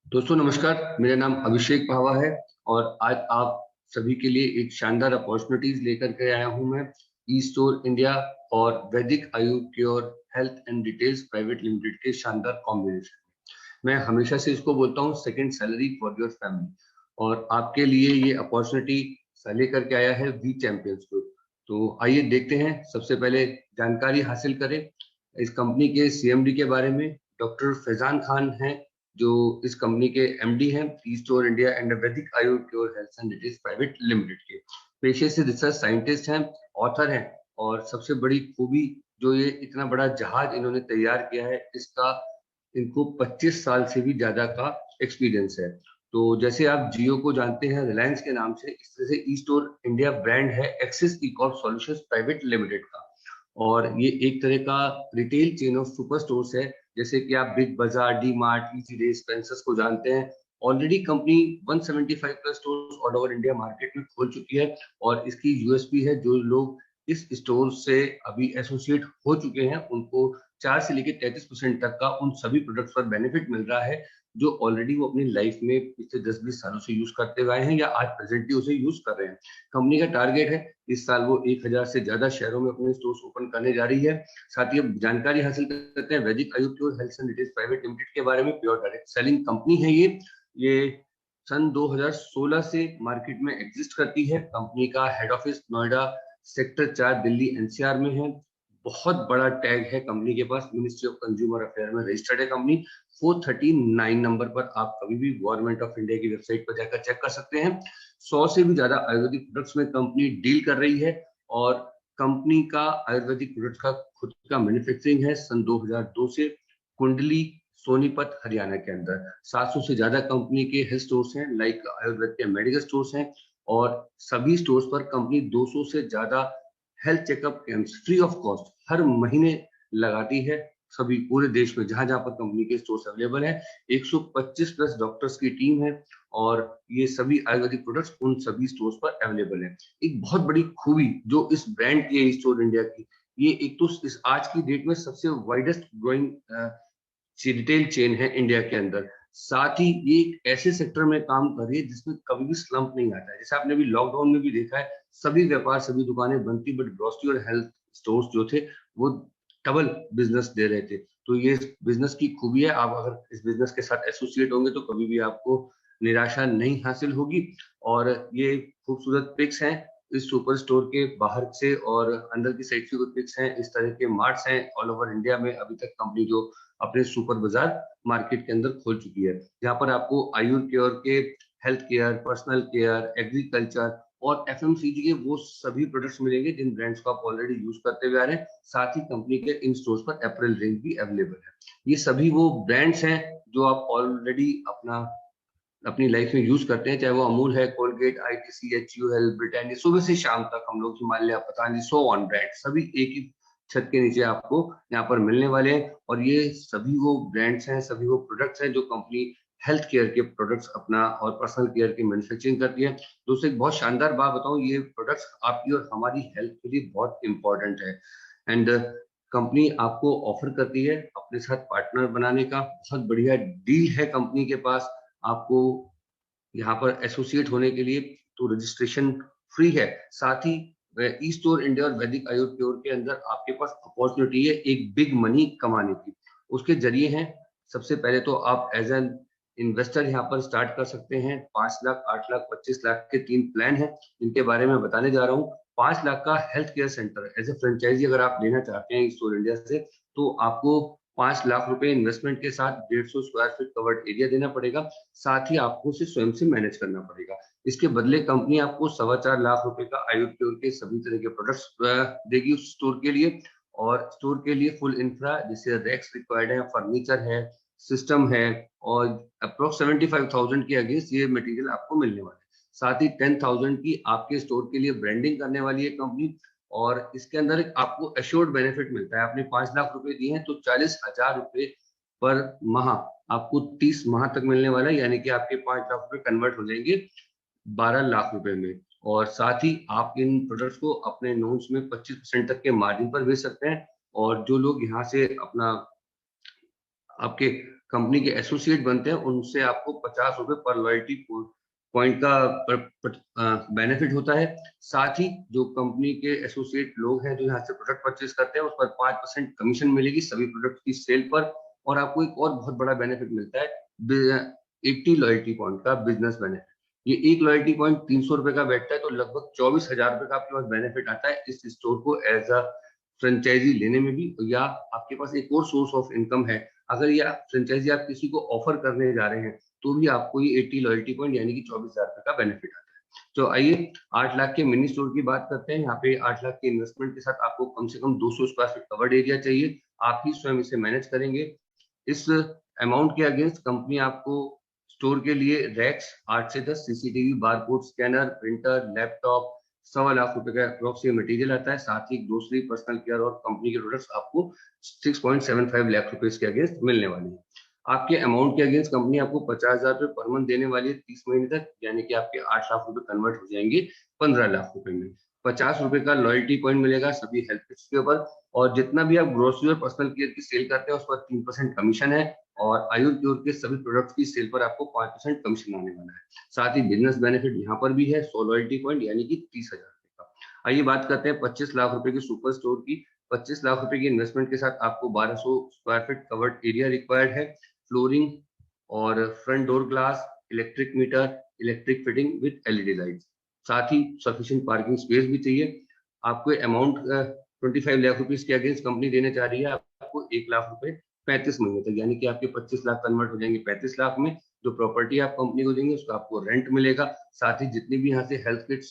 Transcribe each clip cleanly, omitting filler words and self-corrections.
दोस्तों नमस्कार, मेरा नाम अभिषेक पावा है और आज आप सभी के लिए एक शानदार अपॉर्चुनिटीज लेकर के आया हूं मैं ई स्टोर इंडिया और वैदिक आयु cure health and details private limited के शानदार कॉम्बिनेशन। मैं हमेशा से इसको बोलता हूं second salary for your family, और आपके लिए ये अपॉर्चुनिटी लेकर के आया है वी चैंपियंस ग्रुप। तो आइए देखते हैं, सबसे पहले जानकारी हासिल करें इस कंपनी के सीएमडी के बारे में। डॉक्टर फैजान खान हैं जो इस कंपनी के एमडी हैं, ई स्टोर इंडिया एंड वैदिक आयु cure health and details private limited के। पेशे से रिसर्च साइंटिस्ट हैं, ऑथर हैं, और सबसे बड़ी खूबी जो ये इतना बड़ा जहाज इन्होंने तैयार किया है, इसका इनको 25 साल से भी ज्यादा का एक्सपीरियंस है। तो जैसे आप जियो को जानते हैं रिलायंस के नाम से, इस तरह से ई स्टोर इंडिया ब्रांड है एक्सिस ई कॉर्प सॉल्यूशंस प्राइवेट लिमिटेड का, और ये एक तरह का retail chain of super stores है। जैसे कि आप बिग बाजार, D mart, easy day, Spencer's को जानते हैं। Already company 175 plus stores all over India market में खोल चुकी है, और इसकी यूएसपी है जो लोग इस स्टोर से अभी एसोसिएट हो चुके हैं उनको 4 से लेकर 33% तक का उन सभी प्रोडक्ट्स पर बेनिफिट मिल रहा है जो ऑलरेडी वो अपनी लाइफ में पिछले 10-20 सालों से यूज करते हुए आए हैं या आज प्रेजेंटली उसे यूज कर रहे हैं। कंपनी का टारगेट है इस साल वो 1000 से ज्यादा शहरों में अपने स्टोर्स ओपन करने जा रही है। साथ ही अब जानकारी हासिल करते हैं वैदिक आयु cure health and details private limited के बारे में। प्योर डायरेक्ट सेलिंग कंपनी है ये सन 2016 से मार्केट में एग्जिस्ट करती है। कंपनी का head office Noida sector 4 Delhi NCR में है। बहुत बड़ा टैग है कंपनी के पास, मिनिस्ट्री ऑफ कंज्यूमर अफेयर में रजिस्टर्ड है कंपनी। 439 नंबर पर आप कभी भी गवर्नमेंट ऑफ इंडिया की वेबसाइट पर जाकर चेक कर सकते हैं। 100 से भी ज्यादा आयुर्वेदिक प्रोडक्ट्स में कंपनी डील कर रही है, और कंपनी का आयुर्वेदिक प्रोडक्ट्स का खुद का मैन्युफैक्चरिंग है सन 2002 से कुंडली सोनीपत हरियाणा के अंदर। 700 से ज्यादा कंपनी के हेल्थ स्टोर्स हैं, लाइक आयुर्वेद के मेडिकल स्टोर्स हैं, और सभी स्टोर्स पर कंपनी 200 से ज्यादा health checkup camps free of cost हर महीने लगाती है सभी पूरे देश में जहां जहां पर कंपनी के स्टोर्स अवेलेबल है। 125 प्लस डॉक्टर्स की टीम है, और ये सभी आयुर्वेदिक प्रोडक्ट्स उन सभी स्टोर्स पर अवेलेबल है। एक बहुत बड़ी खूबी जो इस ब्रांड की है स्टोर इंडिया की, ये एक तो इस आज की डेट में सबसे वाइडेस्ट ग्रोइंग रिटेल चेन है इंडिया के अंदर। साथ ही ये एक ऐसे सेक्टर में काम कर रही है जिसमें कभी भी स्लम्प नहीं आता है। जैसे आपने अभी लॉकडाउन में भी देखा है, सभी व्यापार सभी दुकानें बंद थी, बट ग्रोसरी और हेल्थ स्टोर्स जो थे वो डबल बिजनेस दे रहे थे। तो ये बिजनेस की खूबी है, आप अगर इस बिजनेस के साथ एसोसिएट होंगे तो कभी भी आपको निराशा नहीं हासिल होगी। और ये खूबसूरत पिक्स हैं इस सुपर स्टोर के बाहर से, और अंदर की साइड से कुछ पिक्स हैं। इस तरह के मार्ट्स हैं ऑल ओवर इंडिया में अभी तक कंपनी जो अपने सुपर बाजार मार्केट के अंदर खोल चुकी है, जहां पर आपको आयुर केयर के health care, personal care, agriculture और एफएमसीजी के वो सभी प्रोडक्ट्स मिलेंगे जिन ब्रांड्स को आप ऑलरेडी यूज करते हुए आ रहे हैं। साथ ही कंपनी के इन स्टोर्स पर अप्रैल रेंज भी अवेलेबल है। ये सभी वो ब्रांड्स हैं जो आप ऑलरेडी अपनी लाइफ में यूज करते हैं, चाहे वो अमूल है, कोलगेट, आईटीसी, एचयूएल, ब्रिटानिया, सुबह से शाम तक हम लोग Himalaya, Patanjali, so on brand सभी एक ही छत के नीचे आपको यहाँ पर मिलने वाले हैं। और ये सभी वो ब्रांड्स हैं, सभी वो प्रोडक्ट्स हैं जो कंपनी हेल्थ केयर के प्रोडक्ट्स अपना और पर्सनल केयर की मैन्युफैक्चरिंग करती है। दोस्तों एक बहुत शानदार बात बताऊं, ये प्रोडक्ट्स आपकी और हमारी हेल्थ के लिए बहुत इंपॉर्टेंट है। एंड कंपनी आपको ऑफर करती है अपने साथ पार्टनर बनाने का। बहुत बढ़िया डील है कंपनी के पास। आपको यहाँ पर एसोसिएट होने के लिए तो रजिस्ट्रेशन फ्री है। साथ ही ई स्टोर इंडिया और वैदिक आयुर क्योर के अंदर आपके पास अपॉर्चुनिटी है एक बिग मनी कमाने की। उसके जरिए हैं, सबसे पहले तो आप एज एन इन्वेस्टर यहाँ पर स्टार्ट कर सकते हैं। 5 लाख, 8 लाख, 25 लाख के 3 प्लान हैं जिनके बारे में बताने जा रहा हूँ। 5 लाख का health care centre as a franchisee अगर आप लेना चाहते हैं स्टोर इंडिया से, तो आपको 5 लाख रुपए इन्वेस्टमेंट के साथ 150 स्क्वायर फीट कवर्ड एरिया देना पड़ेगा। साथ ही आपको उसे स्वयं से मैनेज करना पड़ेगा। इसके बदले कंपनी आपको 4.25 लाख रुपए का आयु क्योर के सभी तरह के प्रोडक्ट्स देगी उस स्टोर के लिए। और स्टोर के लिए फुल इंफ्रा जैसे रैक्स रिक्वायर्ड है, फर्नीचर है, सिस्टम है, और अप्रोक्स 75,000 के अगेंस्ट ये मटेरियल आपको मिलने वाला है। साथ ही 10,000 की आपके स्टोर के लिए ब्रांडिंग करने वाली है कंपनी। और इसके अंदर एक आपको अश्योर्ड बेनिफिट मिलता है। आपने 5 लाख रुपए दिए हैं तो 40,000 रुपए पर माह आपको 30 माह तक मिलने वाला है, यानी कि आपके 5 लाख रुपए कन्वर्ट हो जाएंगे 12 लाख रुपए में। और साथ ही आप इन प्रोडक्ट्स को अपने नोन्स में 25% तक के मार्जिन पर बेच सकते हैं। और जो लोग यहाँ से अपना आपके कंपनी के एसोसिएट बनते हैं उनसे आपको 50 रुपए पर लॉयल्टी पॉइंट का बेनिफिट होता है। साथ ही जो कंपनी के एसोसिएट लोग हैं जो यहाँ से प्रोडक्ट परचेज करते हैं उस पर 5% कमीशन मिलेगी सभी प्रोडक्ट की सेल पर। और आपको एक और बहुत बड़ा बेनिफिट मिलता है 80 लॉयल्टी पॉइंट का बिजनेस बेनिफिट। ये एक लॉयल्टी पॉइंट 300 रुपए का बैठता है तो लगभग 24,000 रुपए का आपके पास बेनिफिट आता है इस स्टोर को एज अ फ्रेंचाइजी लेने में भी, या आपके पास एक और सोर्स ऑफ इनकम है। अगर ये फ्रेंचाइजी आप किसी को ऑफर करने जा रहे हैं तो भी आपको ये 80 लॉयल्टी पॉइंट यानी कि 24,000 रुपए का बेनिफिट आता है। तो आइए 8 लाख के मिनी स्टोर की बात करते हैं। यहाँ पे 8 लाख के इन्वेस्टमेंट के साथ आपको कम से कम 200 स्क्वायर फीट कवर्ड एरिया चाहिए। आप ही स्वयं इसे मैनेज करेंगे। इस अमाउंट के अगेंस्ट कंपनी आपको स्टोर के लिए रैक्स 8 से 10 CCTV, barcode scanner, printer, laptop, 1.25 lakh रुपए का अप्रोक्स मटेरियल आता है। साथ ही ग्रोसरी, पर्सनल केयर और कंपनी के प्रोडक्ट्स आपको 6.75 लाख रुपए के अगेंस्ट मिलने वाली है। आपके अमाउंट के अगेंस्ट कंपनी आपको 50,000 रुपए पर मंथ देने वाली है 30 महीने तक, यानी कि आपके 8 लाख रुपए कन्वर्ट हो जाएंगे 15 लाख रुपए में। 50 रुपए का लॉयल्टी पॉइंट मिलेगा सभी हेल्थ किट्स के ऊपर, और जितना भी आप ग्रोसरी और पर्सनल केयर की सेल करते हैं उस पर 3% कमीशन है, और आयुर क्योर के सभी प्रोडक्ट्स की सेल पर आपको 5% कमीशन आने वाला है। साथ ही बिजनेस बेनिफिट यहाँ पर भी है 100 लॉयल्टी पॉइंट यानी कि 30,000 रुपए का। आइए बात करते हैं 25 लाख रुपए की सुपर स्टोर की। 25 लाख रुपए की इन्वेस्टमेंट के साथ आपको 1200 square feet covered area required है, फ्लोरिंग और front door glass, electric meter, electric fitting with LED light. साथ ही सफिशिएंट पार्किंग स्पेस भी चाहिए। आपको अमाउंट 25 लाख रुपीज के अगेंस्ट कंपनी देने जा रही है आपको 1 लाख रुपए 35 महीने तक, यानी कि आपके 25 लाख कन्वर्ट हो जाएंगे 35 लाख में। जो प्रॉपर्टी आप कंपनी को देंगे उसका आपको रेंट मिलेगा। साथ ही जितनी भी यहाँ से हेल्थ किट्स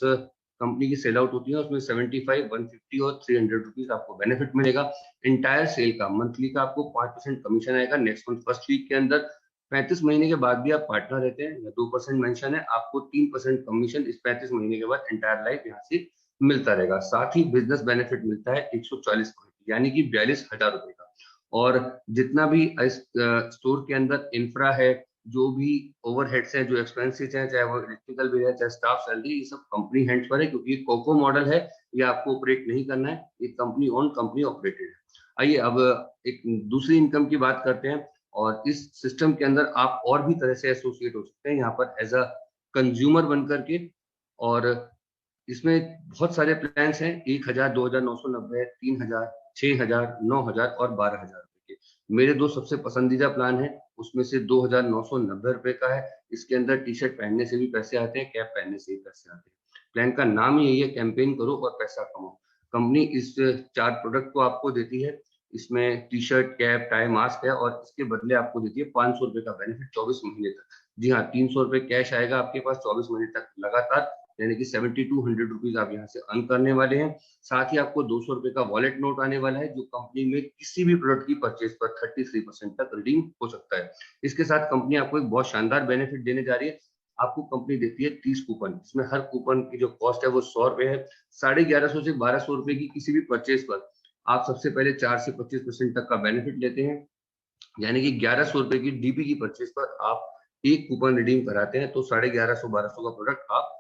कंपनी की सेल आउट होती है उसमें 75, 150 और 300 रुपीज आपको बेनिफिट मिलेगा। इंटायर सेल का मंथली का आपको 5% कमीशन आएगा नेक्स्ट मंथ फर्स्ट वीक के अंदर। 35 महीने के बाद भी आप पार्टनर रहते हैं या 2% मेंशन है, आपको 3% कमीशन इस 35 महीने के बाद एंटायर लाइफ यहाँ से मिलता रहेगा। साथ ही बिजनेस बेनिफिट मिलता है 140 यानी कि 42,000 रुपए का। और जितना भी इस स्टोर के अंदर इंफ्रा है, जो भी ओवरहेड्स है, जो एक्सपेंसेस है, चाहे वो इलेक्ट्रिकल बिल है, चाहे स्टाफ सैलरी, ये सब कंपनी हैंड्स पर है, क्योंकि ये कोको मॉडल है, ये आपको ऑपरेट नहीं करना है, ये कंपनी ओन कंपनी ऑपरेटेड है। आइए अब एक दूसरी इनकम की बात करते हैं, और इस सिस्टम के अंदर आप और भी तरह से एसोसिएट हो सकते हैं यहाँ पर एज अ कंज्यूमर बन करके। और इसमें बहुत सारे प्लान्स हैं, 1,000, 2,990, 3,000, 6,000, 9,000 और 12,000 रुपए के। मेरे दो सबसे पसंदीदा प्लान है, उसमें से 2,990 रुपए का है। इसके अंदर टी शर्ट पहनने से भी पैसे आते हैं, कैप पहनने से भी पैसे आते हैं। प्लान का नाम यही है, कैंपेन करो और पैसा कमाओ। कंपनी इस 4 प्रोडक्ट को आपको देती है। इसमें T shirt, cap, tie, mask है, और इसके बदले आपको देती है 500 रुपए का बेनिफिट 24 महीने तक। जी हाँ, 300 रुपए कैश आएगा आपके पास 24 महीने तक लगातार, यानी कि 7200 रुपीज आप यहाँ से अर्न करने वाले हैं। साथ ही आपको 200 रुपए का वॉलेट नोट आने वाला है, जो कंपनी में किसी भी प्रोडक्ट की परचेज पर 33% तक रिडीम हो सकता है। इसके साथ कंपनी आपको एक बहुत शानदार बेनिफिट देने जा रही है। आपको कंपनी देती है 30 कूपन, इसमें हर कूपन की जो कॉस्ट है वो 100 रुपए है। 1150 से 1200 रुपए की किसी भी परचेज पर आप सबसे पहले 4 से 25% तक का बेनिफिट लेते हैं, यानी कि 1100 रुपए की डीपी की परचेज पर आप एक कूपन रिडीम कराते हैं तो 1150, 1200 का प्रोडक्ट आप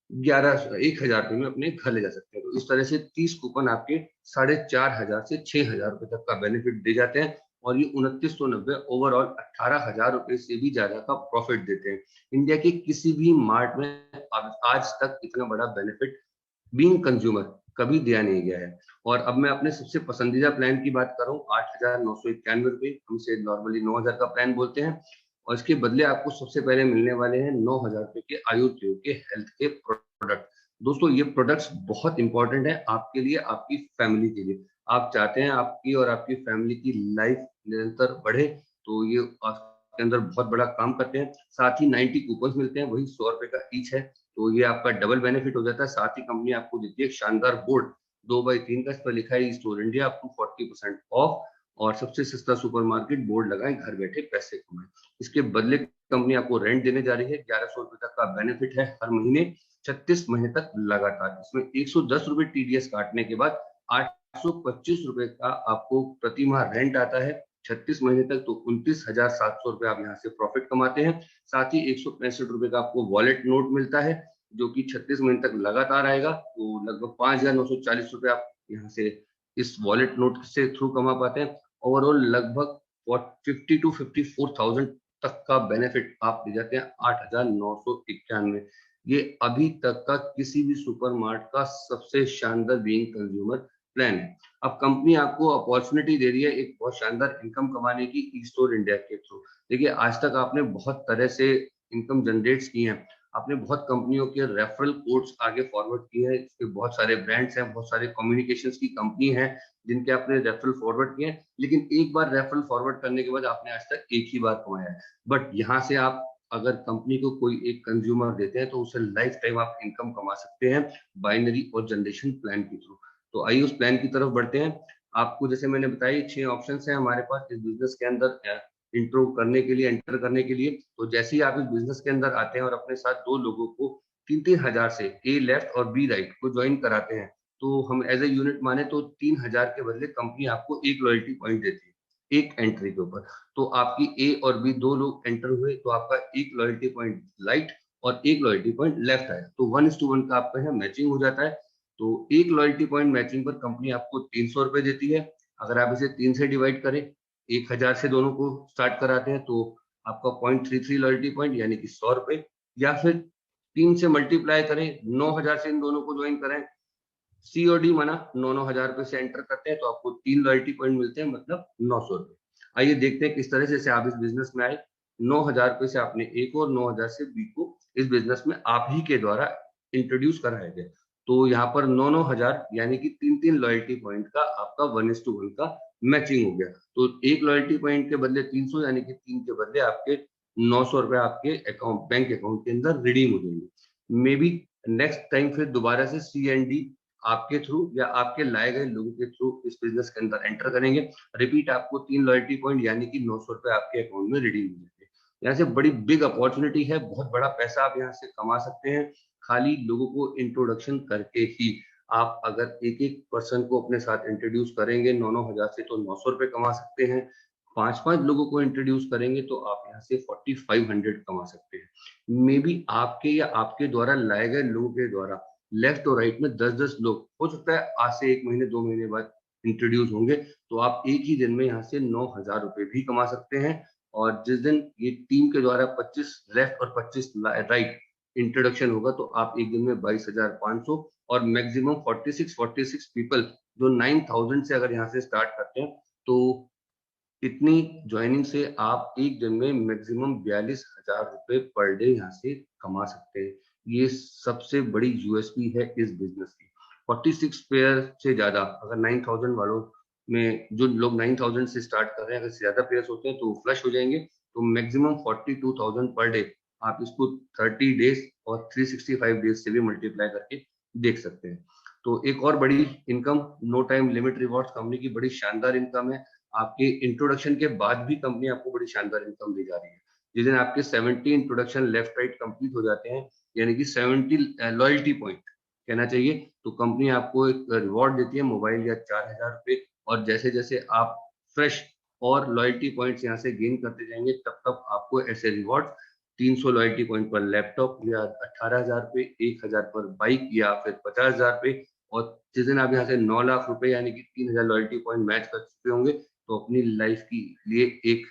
1,000 रुपए में अपने घर ले जा सकते हैं। तो इस तरह से 30 कूपन आपके 4,500 से 6,000 रुपए तक का बेनिफिट दे जाते हैं, और ये 2990 ओवरऑल 18,000 रुपए से भी ज्यादा का प्रॉफिट देते हैं। इंडिया के किसी भी मार्ट में आज तक इतना बड़ा बेनिफिट बीइंग कंज्यूमर कभी दिया नहीं गया है। और अब मैं अपने सबसे पसंदीदा प्लान की बात कर रहा हूँ, 8,991 रुपए, हम इसे नॉर्मली 9,000 का प्लान बोलते हैं। और इसके बदले आपको सबसे पहले मिलने वाले हैं 9,000 रुपए के आयुर्वेद के हेल्थ के प्रोडक्ट। दोस्तों ये प्रोडक्ट्स बहुत इंपॉर्टेंट है आपके लिए, आपकी फैमिली के लिए। आप चाहते हैं आपकी और आपकी फैमिली की लाइफ निरंतर बढ़े, तो ये आपके अंदर बहुत बड़ा काम करते हैं। साथ ही 90 कूपन मिलते हैं, वही 100 रुपए का ईच है, तो ये आपका डबल बेनिफिट हो जाता है। साथ ही कंपनी आपको देती है एक शानदार बोर्ड 2x3 का, इस पर लिखा है store India up to 40% off, और सबसे सस्ता सुपरमार्केट बोर्ड लगाएं, घर बैठे पैसे कमाएं। इसके बदले कंपनी आपको रेंट देने जा रही है, 1100 रुपए तक का बेनिफिट है हर महीने 36 महीने तक लगातार। इसमें 110 रुपए टीडीएस काटने के बाद 825 रुपए का आपको प्रति माह रेंट आता है 36 महीने तक, तो 29,700 रुपए आप यहाँ से प्रॉफिट कमाते हैं। साथ ही 165 रुपए का आपको वॉलेट नोट मिलता है, जो कि 36 महीने तक लगातार आएगा, तो लगभग 5,940 रुपए आप यहाँ से इस वॉलेट नोट से थ्रू कमा पाते हैं। ओवरऑल लगभग 50 to 54,000 तक का बेनिफिट आप ले जाते हैं 8,991। ये अभी तक का किसी भी सुपरमार्ट का सबसे शानदार बीइंग कंज्यूमर प्लान है। अब कंपनी आपको अपॉर्चुनिटी दे रही है एक बहुत शानदार इनकम कमाने की ई स्टोर इंडिया के थ्रू। देखिए आज तक आपने बहुत तरह से इनकम जनरेट्स की हैं, आपने बहुत कंपनियों के रेफरल कोड्स आगे फॉरवर्ड किए हैं, इसके बहुत सारे ब्रांड्स हैं, बहुत सारे कम्युनिकेशंस की कंपनी है जिनके आपने रेफरल फॉरवर्ड किए हैं, लेकिन एक बार रेफरल फॉरवर्ड करने के बाद आपने आज तक एक ही बार कमाया है। बट यहाँ से आप अगर कंपनी को कोई एक कंज्यूमर देते हैं तो उससे लाइफ टाइम आप इनकम कमा सकते हैं बाइनरी और जनरेशन प्लान के थ्रू। तो आइए उस प्लान की तरफ बढ़ते हैं। आपको जैसे मैंने बताया 6 ऑप्शन है हमारे पास इस बिजनेस के अंदर इंट्रो करने के लिए, एंटर करने के लिए। तो जैसे ही आप इस बिजनेस के अंदर आते हैं और अपने साथ 2 लोगों को 3-3 हजार से ए लेफ्ट और बी राइट को ज्वाइन कराते हैं, तो हम एज ए यूनिट माने तो 3,000 के बदले कंपनी आपको एक लॉयल्टी पॉइंट देती है एक एंट्री के ऊपर। तो आपकी ए और बी 2 लोग एंटर हुए तो आपका एक लॉयल्टी पॉइंट राइट और एक लॉयल्टी पॉइंट लेफ्ट आया, तो 1:1 का आपका यहाँ मैचिंग हो जाता है। तो एक लॉयल्टी पॉइंट मैचिंग पर कंपनी आपको 300 रुपए देती है। अगर आप इसे 3 से डिवाइड करें, 1,000 से दोनों को स्टार्ट कराते हैं तो आपका 0.33 लॉयल्टी पॉइंट यानी कि 100 रुपए, या फिर 3 से मल्टीप्लाई करें, 9,000 से इन दोनों को ज्वाइन करें, सीओडी माना 9,000 रुपए से एंटर करते हैं तो आपको 3 लॉयल्टी पॉइंट मिलते हैं, मतलब 900 रुपए। आइए देखते हैं किस तरह से आप इस बिजनेस में आए। 9,000 रुपए से आपने ए को और 9,000 से बी को इस बिजनेस में आप ही के द्वारा इंट्रोड्यूस कराया गया। तो यहाँ पर 9,000 यानी कि 3-3 लॉयल्टी पॉइंट का आपका 1:1 का मैचिंग हो गया। तो एक लॉयल्टी पॉइंट के बदले 300 यानी कि 3 के बदले आपके 900 रुपए आपके अकाउंट, बैंक अकाउंट के अंदर रिडीम हो जाएंगे। मे बी नेक्स्ट टाइम फिर दोबारा से सी एंड डी आपके थ्रू या आपके लाए गए लोगों के थ्रू इस बिजनेस के अंदर एंटर करेंगे। रिपीट आपको 3 लॉयल्टी पॉइंट यानी कि 900 रुपए आपके अकाउंट में रिडीम हो जाएंगे। यहाँ से बड़ी बिग अपॉर्चुनिटी है, बहुत बड़ा पैसा आप यहाँ से कमा सकते हैं खाली लोगों को इंट्रोडक्शन करके ही। आप अगर एक एक पर्सन को अपने साथ इंट्रोड्यूस करेंगे 9,000 से तो 900 रुपए कमा सकते हैं। 5-5 लोगों को इंट्रोड्यूस करेंगे तो आप यहाँ से 4,500 कमा सकते हैं। मे बी आपके या आपके द्वारा लाए गए लोगों के द्वारा लेफ्ट और राइट में 10-10 लोग, हो सकता है आज से 1 महीने 2 महीने बाद इंट्रोड्यूस होंगे, तो आप एक ही दिन में यहाँ से 9,000 रुपए भी कमा सकते हैं। और जिस दिन ये टीम के द्वारा 25 लेफ्ट और 25 राइट इंट्रोडक्शन होगा तो आप एक दिन में 22,500 और मैक्सिमम 46 पीपल जो 9,000 से अगर यहाँ से स्टार्ट करते हैं तो इतनी ज्वाइनिंग से आप एक दिन में मैक्सिमम 42,000 रुपए पर डे यहाँ से कमा सकते हैं। ये सबसे बड़ी यूएसपी है इस बिजनेस की। 46 पेयर से ज्यादा अगर 9,000 वालों में, जो लोग 9,000 से स्टार्ट कर रहे हैं, अगर ज्यादा पेयर्स होते हैं तो फ्लश हो जाएंगे। तो मैक्सिमम 42,000 पर डे आप इसको 30 डेज और 365 डेज से भी मल्टीप्लाई करके देख सकते हैं। तो एक और बड़ी income, no time limit rewards company की बड़ी शानदार इनकम है। आपके इंट्रोडक्शन के बाद भी कंपनी आपको बड़ी शानदार इनकम दे जा रही है। जिस दिन आपके 70 इंट्रोडक्शन लेफ्ट राइट कंप्लीट हो जाते हैं, यानी कि 70 लॉयल्टी पॉइंट कहना चाहिए, तो कंपनी आपको एक रिवॉर्ड देती है मोबाइल या 4,000 रुपए। और जैसे जैसे आप फ्रेश और लॉयल्टी पॉइंट्स यहाँ से गेन करते जाएंगे तब तक आपको ऐसे रिवॉर्ड 300 लॉयल्टी पॉइंट पर लैपटॉप या 18,000 रुपए, 1,000 पर बाइक या फिर 50,000 रुपए। और जिस दिन आप यहाँ से 9 लाख रुपए यानी कि 3,000 लॉयल्टी पॉइंट मैच कर चुके होंगे तो अपनी लाइफ की लिए एक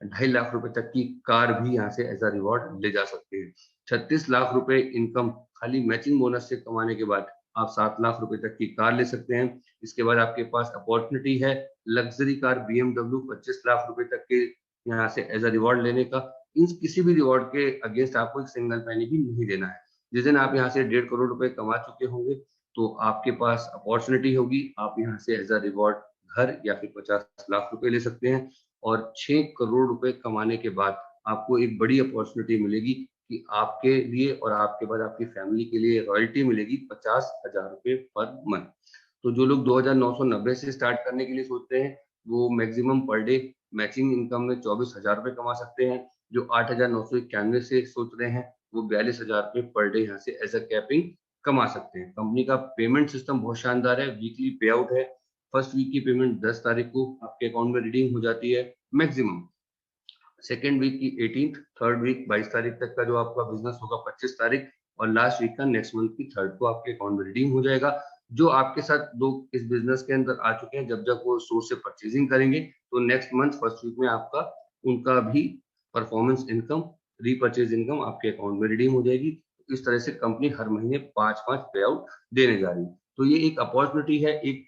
2.5 लाख रुपए तक की कार भी यहाँ से एज अ रिवॉर्ड ले जा सकते हैं। 36 लाख रुपए इनकम खाली मैचिंग बोनस से कमाने के बाद आप 7 लाख रुपए तक की कार ले सकते हैं। इसके बाद आपके पास अपॉर्चुनिटी है लग्जरी कार BMW 25 लाख रुपए तक के यहाँ से एज अ रिवॉर्ड लेने का। इन किसी भी रिवॉर्ड के अगेंस्ट आपको एक सिंगल पैनी भी नहीं देना है। जिस दिन आप यहाँ से 1.5 करोड़ रुपए कमा चुके होंगे तो आपके पास अपॉर्चुनिटी होगी, आप यहाँ से एज अ रिवॉर्ड घर या फिर 50 लाख रुपए ले सकते हैं। और 6 करोड़ रुपए कमाने के बाद आपको एक बड़ी अपॉर्चुनिटी मिलेगी कि आपके लिए और आपके बाद आपकी फैमिली के लिए रॉयल्टी मिलेगी 50,000 रुपए पर मंथ। तो जो लोग 2,990 से स्टार्ट करने के लिए सोचते हैं वो maximum per day matching income में 24,000 रुपए कमा सकते हैं। जो 8,991 से सोच रहे हैं वो 42,000 रुपए पर डे यहाँ से एज अ कैपिंग कमा सकते हैं। कंपनी का पेमेंट सिस्टम बहुत शानदार है, वीकली पे आउट है। फर्स्ट वीक की पेमेंट 10 तारीख को आपके अकाउंट में रिडीम हो जाती है मैक्सिमम। सेकेंड वीक की 18th, थर्ड वीक 22 तारीख तक का जो आपका बिजनेस होगा 25 तारीख, और लास्ट वीक का नेक्स्ट मंथ की 3rd को आपके अकाउंट में रिडीम हो जाएगा। जो आपके साथ लोग इस बिजनेस के अंदर आ चुके हैं, जब जब वो स्टोर से परचेजिंग करेंगे तो नेक्स्ट मंथ फर्स्ट वीक में आपका उनका भी परफॉर्मेंस इनकम, रीपरचेज इनकम आपके अकाउंट में रिडीम हो जाएगी। इस तरह से कंपनी हर महीने 5-5 पे आउट देने जा रही है। तो ये एक अपॉर्चुनिटी है, एक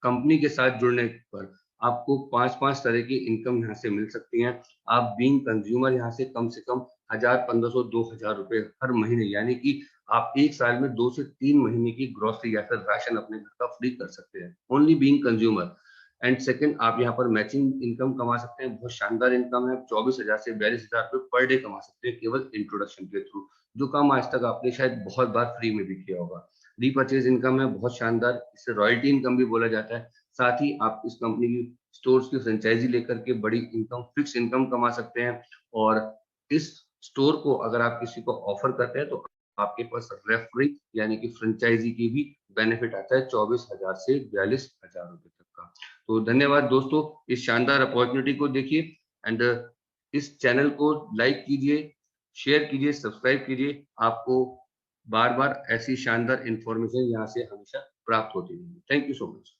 कंपनी के साथ जुड़ने पर आपको 5-5 तरह की इनकम यहाँ से मिल सकती हैं। आप बीइंग कंज्यूमर यहाँ से कम 1000, 1500, 2000 रुपए हर महीने, यानी कि आप एक साल में 2 से 3 महीने की ग्रोसरी या फिर राशन अपने घर का फ्री कर सकते हैं, only being consumer. And second, आप यहाँ पर मैचिंग इनकम कमा सकते हैं, बहुत शानदार इनकम है। 24,000 से 42,000 रुपए पर डे कमा सकते हैं केवल इंट्रोडक्शन के थ्रू, जो काम आज तक आपने शायद बहुत बार फ्री में भी किया होगा। रीपरचेज इनकम है बहुत शानदार, इसे रॉयल्टी इनकम भी बोला जाता है। साथ ही आप इस कंपनी की स्टोर्स की फ्रेंचाइजी लेकर के बड़ी इनकम, फिक्स इनकम कमा सकते हैं। और इस स्टोर को अगर आप किसी को ऑफर करते हैं तो आपके पास रेफरी यानी कि फ्रेंचाइजी की भी बेनिफिट आता है 24,000 से 42,000 रुपए तक का। तो धन्यवाद दोस्तों, इस शानदार अपॉर्चुनिटी को देखिए एंड इस चैनल को लाइक कीजिए, शेयर कीजिए, सब्सक्राइब कीजिए। आपको बार बार ऐसी शानदार इंफॉर्मेशन यहाँ से हमेशा प्राप्त होती रहेगी। Thank you so much.